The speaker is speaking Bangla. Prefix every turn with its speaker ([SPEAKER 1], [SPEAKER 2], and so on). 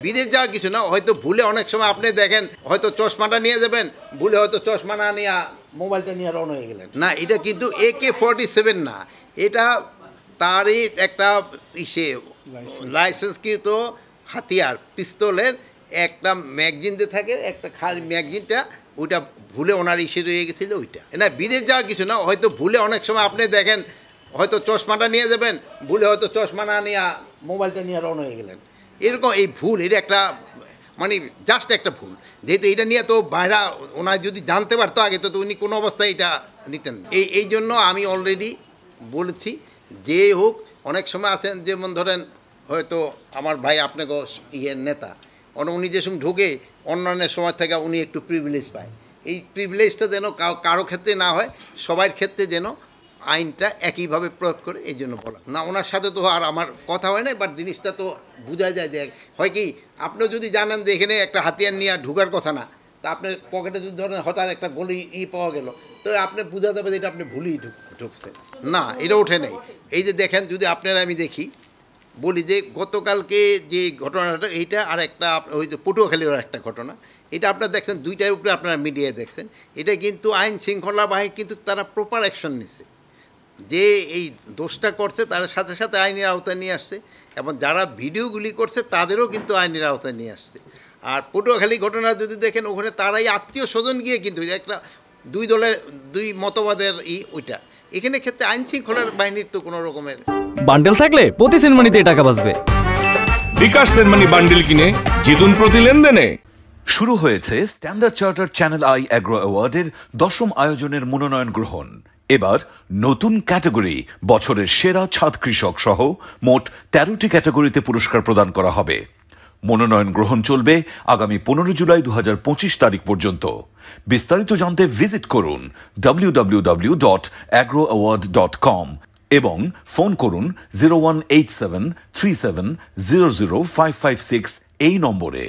[SPEAKER 1] বিদেশ যাওয়ার কিছু না, হয়তো ভুলে অনেক সময় আপনি দেখেন হয়তো চশমাটা নিয়ে যাবেন, ভুলে হয়তো চশমা না নিয়ে মোবাইলটা নিয়ে রওনা হয়ে গেলেন। না, এটা কিন্তু AK-47 না, এটা তারই একটা লাইসেন্সকৃত হাতিয়ার, পিস্তলের একটা ম্যাগজিন যে থাকে, একটা খালি ম্যাগজিনটা, ওইটা ভুলে ওনার রয়ে গেছিল ওইটা। না, বিদেশ যাওয়ার কিছু না, হয়তো ভুলে অনেক সময় আপনি দেখেন হয়তো চশমাটা নিয়ে যাবেন, ভুলে হয়তো চশমা না নিয়ে মোবাইলটা নিয়ে রওনা হয়ে গেলেন। এরকম এই ভুল, এটা একটা মানে জাস্ট একটা ভুল। যেহেতু এটা নিয়ে তো বাইরা ওনার যদি জানতে পারতো আগে, তো উনি কোনো অবস্থায় এটা নিতেন। এই জন্য আমি অলরেডি বলেছি, যে হোক, অনেক সময় আছেন যেমন ধরেন হয়তো আমার ভাই আপনাকে ইয়ের নেতা, উনি যে সময় ঢুকে অন্যান্য সময় থেকে উনি একটু প্রিভিলেজ পায়। এই প্রিভিলেজটা যেন কারো ক্ষেত্রে না হয়, সবার ক্ষেত্রে যেন আইনটা একইভাবে প্রয়োগ করে, এই জন্য বলা। না, ওনার সাথে তো আর আমার কথা হয় না, বাট জিনিসটা তো বোঝা যায় যে হয় কি, আপনিও যদি জানেন যে এখানে একটা হাতিয়ার নিয়ে ঢুকার কথা না, তা আপনার পকেটে যদি ধরেন হঠাৎ একটা গলি পাওয়া গেল, তো আপনি বোঝা যাবে যে এটা আপনি ভুলেই ঢুকছে। না, এটা ওঠে নাই। এই যে দেখেন, যদি আপনারা আমি দেখি বলি যে গতকালকে যে ঘটনাটা, এইটা আর একটা ওই যে পটুয়াখালীর একটা ঘটনা, এটা আপনারা দেখছেন, দুইটার উপরে আপনারা মিডিয়ায় দেখছেন। এটা কিন্তু আইন শৃঙ্খলা বাহিনী কিন্তু তারা প্রপার অ্যাকশন নিছে, যে এই দোষটা করছে তার সাথে সাথে আইনের আওতায় নিয়ে আসছে, এবং যারা ভিডিওগুলি করছে তাদেরও কিন্তু আইনের আওতায় নিয়ে আসছে। আর পটুয়াখালী ঘটনা যদি দেখেন, ওখানে তারাই আত্মীয় স্বজন গিয়ে কিন্তু একটা দুই দলের দুই মতবাদের ওইটা, এখানে ক্ষেত্রে আইন শৃঙ্খলার বাহিনীর তো কোনো রকমের
[SPEAKER 2] বান্ডেল থাকলে প্রতি সেনমানিতে টাকা বাঁচবে।
[SPEAKER 3] বিকাশ সেনমানি বান্ডেল কিনে জিতুন প্রতি লেনদেনে।
[SPEAKER 4] শুরু হয়েছে Standard Chartered Channel i Agro অ্যাওয়ার্ডের 10ম আয়োজনের মনোনয়ন গ্রহণ। এবার নতুন ক্যাটাগরি বছরের সেরা ছাদ কৃষক সহ মোট 13টি ক্যাটাগরিতে পুরস্কার প্রদান করা হবে। মনোনয়ন গ্রহণ চলবে আগামী 15 জুলাই 2025 তারিখ পর্যন্ত। বিস্তারিত জানতে ভিজিট করুন www.agroaward.com এবং ফোন করুন 018737000556 এই নম্বরে।